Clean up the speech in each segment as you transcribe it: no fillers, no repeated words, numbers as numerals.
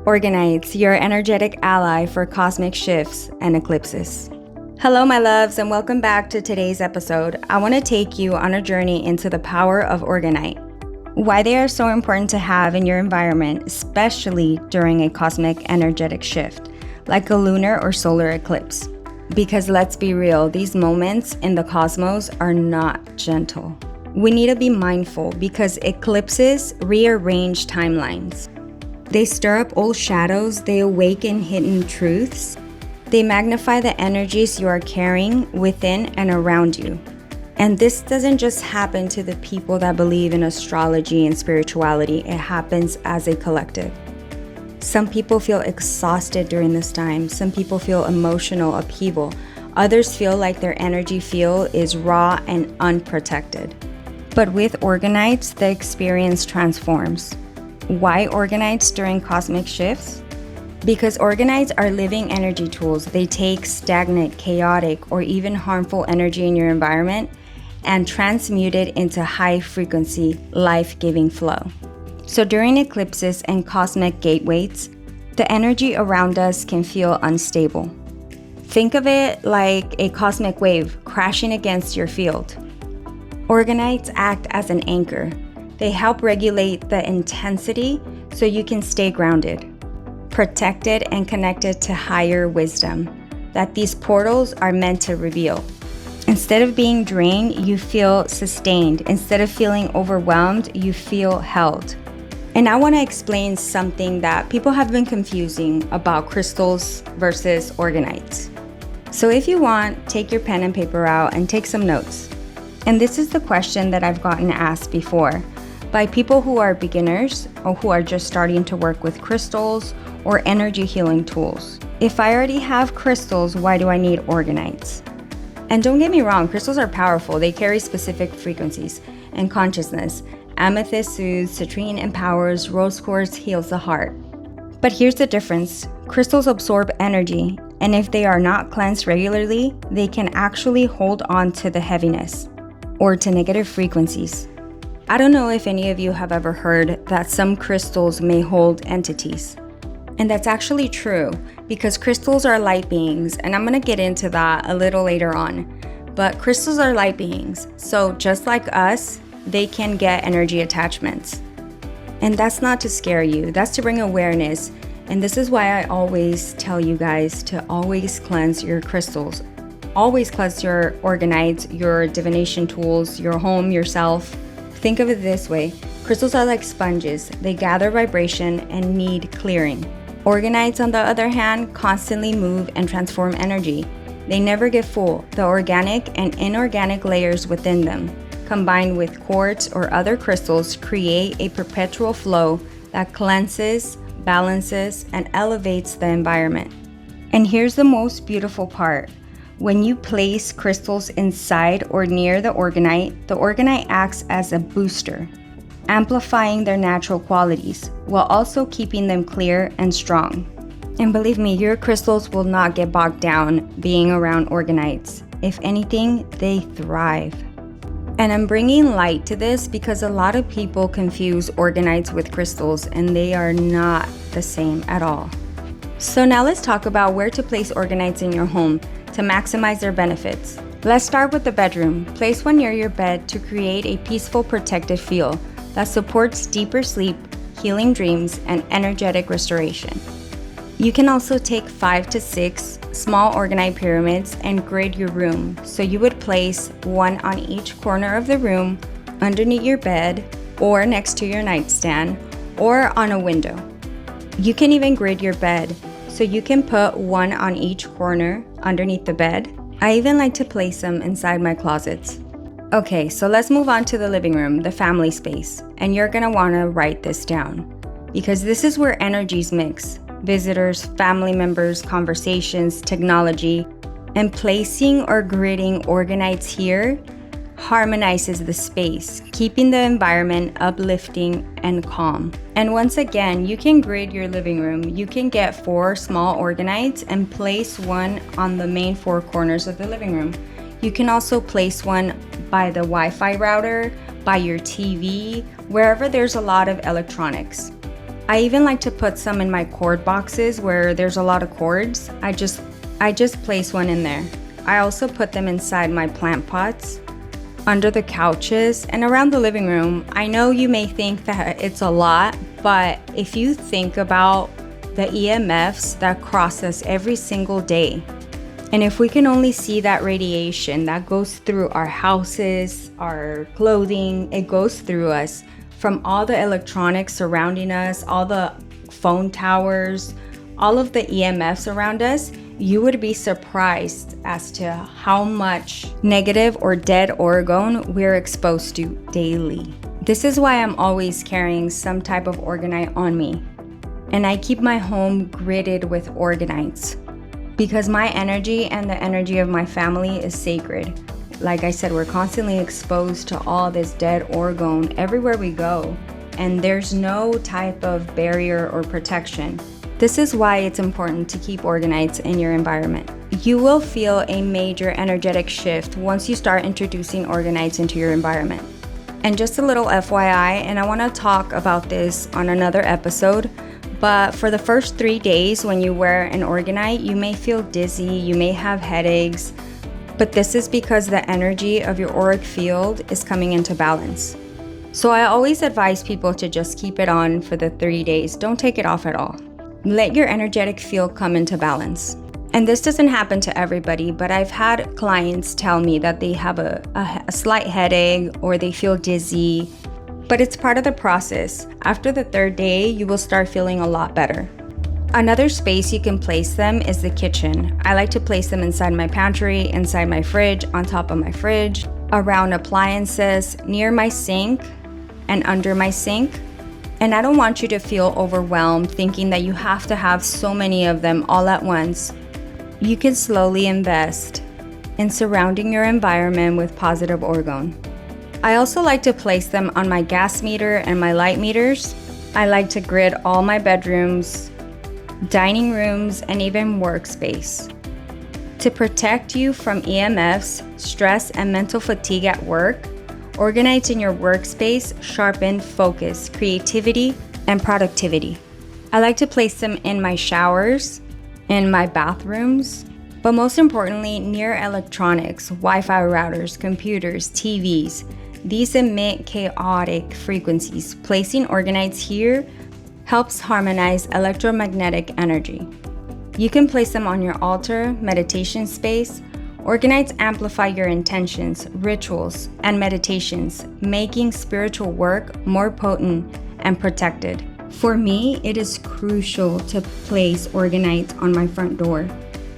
Orgonites, your energetic ally for cosmic shifts and eclipses. Hello, my loves, and welcome back to today's episode. I want to take you on a journey into the power of orgonite, why they are so important to have in your environment, especially during a cosmic energetic shift, like a lunar or solar eclipse. Because let's be real, these moments in the cosmos are not gentle. We need to be mindful because eclipses rearrange timelines. They stir up old shadows, they awaken hidden truths, they magnify the energies you are carrying within and around you. And this doesn't just happen to the people that believe in astrology and spirituality, it happens as a collective. Some people feel exhausted during this time, some people feel emotional upheaval, others feel like their energy field is raw and unprotected. But with orgonites, the experience transforms. Why orgonites during cosmic shifts? Because orgonites are living energy tools. They take stagnant, chaotic, or even harmful energy in your environment and transmute it into high-frequency, life-giving flow. So during eclipses and cosmic gateways, the energy around us can feel unstable. Think of it like a cosmic wave crashing against your field. Orgonites act as an anchor. They help regulate the intensity so you can stay grounded, protected, and connected to higher wisdom that these portals are meant to reveal. Instead of being drained, you feel sustained. Instead of feeling overwhelmed, you feel held. And I want to explain something that people have been confusing about crystals versus orgonites. So if you want, take your pen and paper out and take some notes. And this is the question that I've gotten asked before by people who are beginners or who are just starting to work with crystals or energy healing tools. If I already have crystals, why do I need orgonites? And don't get me wrong, crystals are powerful. They carry specific frequencies and consciousness. Amethyst soothes, citrine empowers, rose quartz heals the heart. But here's the difference. Crystals absorb energy, and if they are not cleansed regularly, they can actually hold on to the heaviness or to negative frequencies. I don't know if any of you have ever heard that some crystals may hold entities. And that's actually true because crystals are light beings, and I'm going to get into that a little later on. But crystals are light beings, so just like us, they can get energy attachments. And that's not to scare you, that's to bring awareness. And this is why I always tell you guys to always cleanse your crystals. Always cleanse your orgonites, your divination tools, your home, yourself. Think of it this way, crystals are like sponges. They gather vibration and need clearing. Orgonites, on the other hand, constantly move and transform energy. They never get full. The organic and inorganic layers within them, combined with quartz or other crystals, create a perpetual flow that cleanses, balances, and elevates the environment. And here's the most beautiful part. When you place crystals inside or near the orgonite acts as a booster, amplifying their natural qualities while also keeping them clear and strong. And believe me, your crystals will not get bogged down being around orgonites. If anything, they thrive. And I'm bringing light to this because a lot of people confuse orgonites with crystals, and they are not the same at all. So now let's talk about where to place orgonites in your home to maximize their benefits. Let's start with the bedroom. Place one near your bed to create a peaceful, protective feel that supports deeper sleep, healing dreams, and energetic restoration. You can also take 5 to 6 small orgonite pyramids and grid your room. So you would place one on each corner of the room, underneath your bed, or next to your nightstand, or on a window. You can even grid your bed. So you can put one on each corner underneath the bed. I even like to place them inside my closets. Okay, so let's move on to the living room, the family space. And you're gonna wanna write this down because this is where energies mix. Visitors, family members, conversations, technology. And placing or gridding orgonites here harmonizes the space, keeping the environment uplifting and calm. And once again, you can grid your living room. You can get 4 small orgonites and place one on the main 4 corners of the living room. You can also place one by the Wi-Fi router, by your TV, wherever there's a lot of electronics. I even like to put some in my cord boxes where there's a lot of cords. I just place one in there. I also put them inside my plant pots, under the couches, and around the living room. I know you may think that it's a lot, but if you think about the EMFs that cross us every single day, and if we can only see that radiation that goes through our houses, our clothing, it goes through us from all the electronics surrounding us, all the phone towers, all of the EMFs around us, you would be surprised as to how much negative or dead orgone we're exposed to daily. This is why I'm always carrying some type of orgonite on me. And I keep my home gridded with orgonites because my energy and the energy of my family is sacred. Like I said, we're constantly exposed to all this dead orgone everywhere we go, and there's no type of barrier or protection. This is why it's important to keep orgonites in your environment. You will feel a major energetic shift once you start introducing orgonites into your environment. And just a little FYI, and I want to talk about this on another episode, but for the first 3 days when you wear an orgonite, you may feel dizzy, you may have headaches, but this is because the energy of your auric field is coming into balance. So I always advise people to just keep it on for the 3 days. Don't take it off at all. Let your energetic field come into balance. And this doesn't happen to everybody, but I've had clients tell me that they have a slight headache or they feel dizzy, but it's part of the process. After the 3rd day, you will start feeling a lot better. Another space you can place them is the kitchen. I like to place them inside my pantry, inside my fridge, on top of my fridge, around appliances, near my sink, and under my sink. And I don't want you to feel overwhelmed thinking that you have to have so many of them all at once. You can slowly invest in surrounding your environment with positive orgone. I also like to place them on my gas meter and my light meters. I like to grid all my bedrooms, dining rooms, and even workspace. To protect you from EMFs, stress, and mental fatigue at work, orgonites in your workspace sharpen focus, creativity, and productivity. I like to place them in my showers, in my bathrooms, but most importantly, near electronics, Wi-Fi routers, computers, TVs. These emit chaotic frequencies. Placing orgonites here helps harmonize electromagnetic energy. You can place them on your altar, meditation space. Orgonites amplify your intentions, rituals, and meditations, making spiritual work more potent and protected. For me, it is crucial to place orgonites on my front door.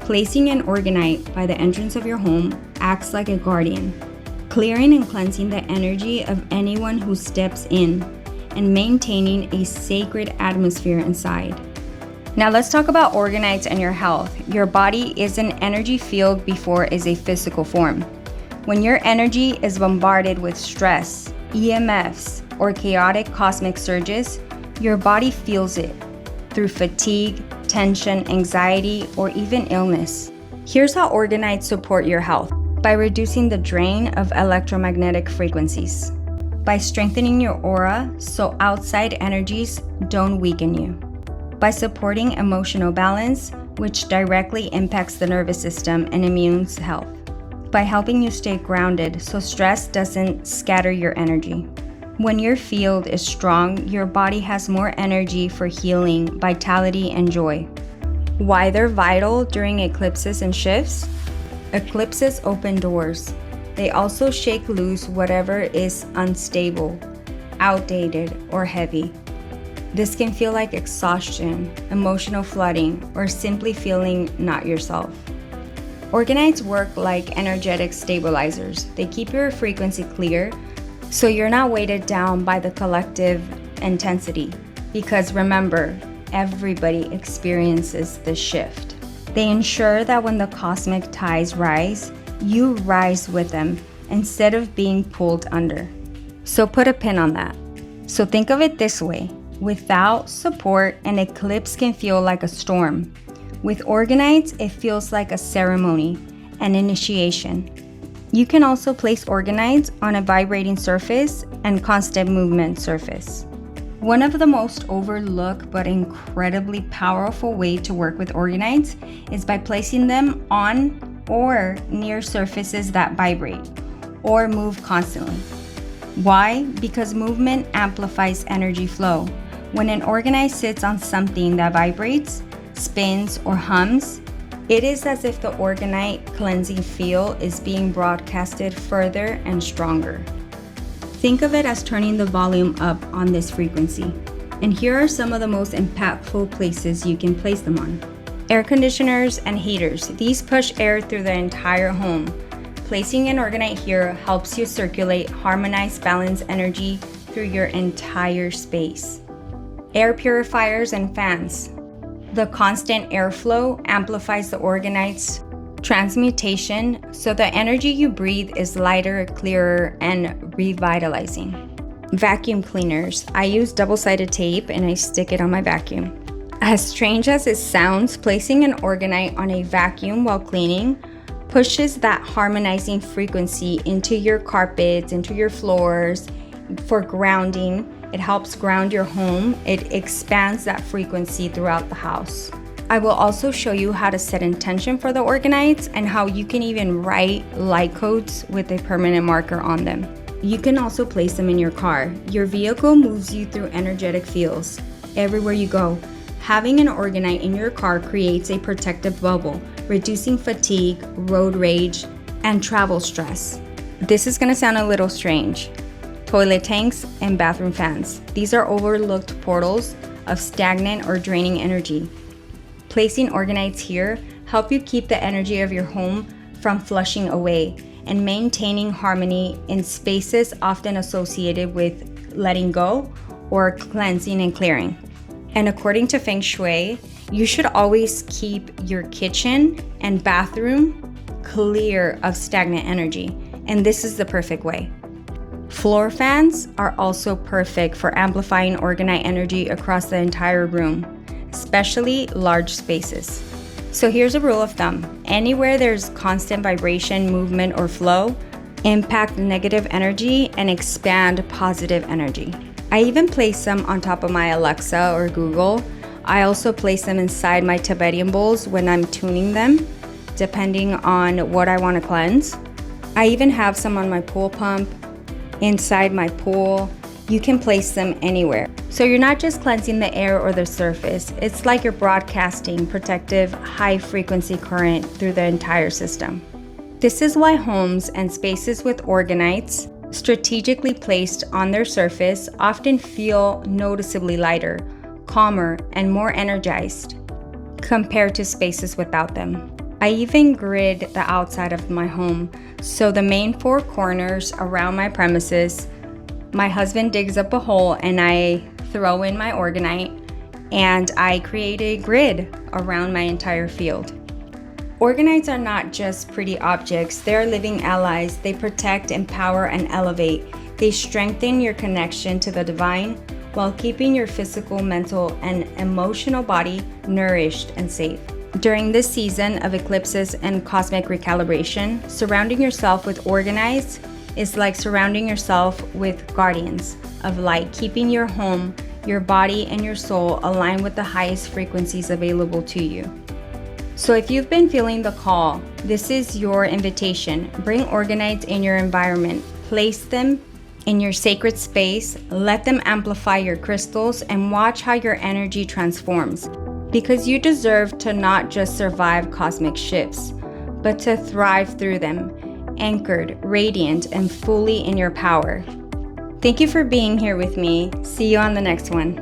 Placing an orgonite by the entrance of your home acts like a guardian, clearing and cleansing the energy of anyone who steps in and maintaining a sacred atmosphere inside. Now let's talk about orgonites and your health. Your body is an energy field before it is a physical form. When your energy is bombarded with stress, EMFs, or chaotic cosmic surges, your body feels it through fatigue, tension, anxiety, or even illness. Here's how orgonites support your health: by reducing the drain of electromagnetic frequencies, by strengthening your aura so outside energies don't weaken you, by supporting emotional balance, which directly impacts the nervous system and immune health, by helping you stay grounded so stress doesn't scatter your energy. When your field is strong, your body has more energy for healing, vitality, and joy. Why they're vital during eclipses and shifts? Eclipses open doors. They also shake loose whatever is unstable, outdated, or heavy. This can feel like exhaustion, emotional flooding, or simply feeling not yourself. Orgonites work like energetic stabilizers. They keep your frequency clear so you're not weighted down by the collective intensity. Because remember, everybody experiences this shift. They ensure that when the cosmic tides rise, you rise with them instead of being pulled under. So put a pin on that. So think of it this way. Without support, an eclipse can feel like a storm. With orgonites, it feels like a ceremony, an initiation. You can also place orgonites on a vibrating surface and constant movement surface. One of the most overlooked but incredibly powerful way to work with orgonites is by placing them on or near surfaces that vibrate or move constantly. Why? Because movement amplifies energy flow. When an orgonite sits on something that vibrates, spins, or hums, it is as if the orgonite cleansing field is being broadcasted further and stronger. Think of it as turning the volume up on this frequency. And here are some of the most impactful places you can place them on. Air conditioners and heaters. These push air through the entire home. Placing an orgonite here helps you circulate, harmonize, balance energy through your entire space. Air purifiers and fans. The constant airflow amplifies the orgonite's transmutation, so the energy you breathe is lighter, clearer, and revitalizing. Vacuum cleaners. I use double-sided tape and I stick it on my vacuum. As strange as it sounds, placing an orgonite on a vacuum while cleaning pushes that harmonizing frequency into your carpets, into your floors. For grounding, it helps ground your home. It expands that frequency throughout the house. I will also show you how to set intention for the orgonites and how you can even write light codes with a permanent marker on them. You can also place them in your car. Your vehicle moves you through energetic fields everywhere you go. Having an orgonite in your car creates a protective bubble, reducing fatigue, road rage, and travel stress. This is gonna sound a little strange. Toilet tanks and bathroom fans. These are overlooked portals of stagnant or draining energy. Placing orgonites here help you keep the energy of your home from flushing away and maintaining harmony in spaces often associated with letting go or cleansing and clearing. And according to Feng Shui, you should always keep your kitchen and bathroom clear of stagnant energy, and this is the perfect way. Floor fans are also perfect for amplifying orgonite energy across the entire room, especially large spaces. So here's a rule of thumb. Anywhere there's constant vibration, movement, or flow, impact negative energy and expand positive energy. I even place them on top of my Alexa or Google. I also place them inside my Tibetan bowls when I'm tuning them, depending on what I want to cleanse. I even have some on my pool pump, inside my pool. You can place them anywhere. So you're not just cleansing the air or the surface. It's like you're broadcasting protective, high-frequency current through the entire system. This is why homes and spaces with orgonites strategically placed on their surface often feel noticeably lighter, calmer, and more energized compared to spaces without them. I even grid the outside of my home, so the main four corners around my premises, my husband digs up a hole and I throw in my orgonite and I create a grid around my entire field. Orgonites are not just pretty objects, they're living allies. They protect, empower, and elevate. They strengthen your connection to the divine while keeping your physical, mental, and emotional body nourished and safe. During this season of eclipses and cosmic recalibration, surrounding yourself with orgonites is like surrounding yourself with guardians of light, keeping your home, your body, and your soul aligned with the highest frequencies available to you. So if you've been feeling the call, this is your invitation. Bring orgonites in your environment. Place them in your sacred space. Let them amplify your crystals and watch how your energy transforms. Because you deserve to not just survive cosmic shifts, but to thrive through them, anchored, radiant, and fully in your power. Thank you for being here with me. See you on the next one.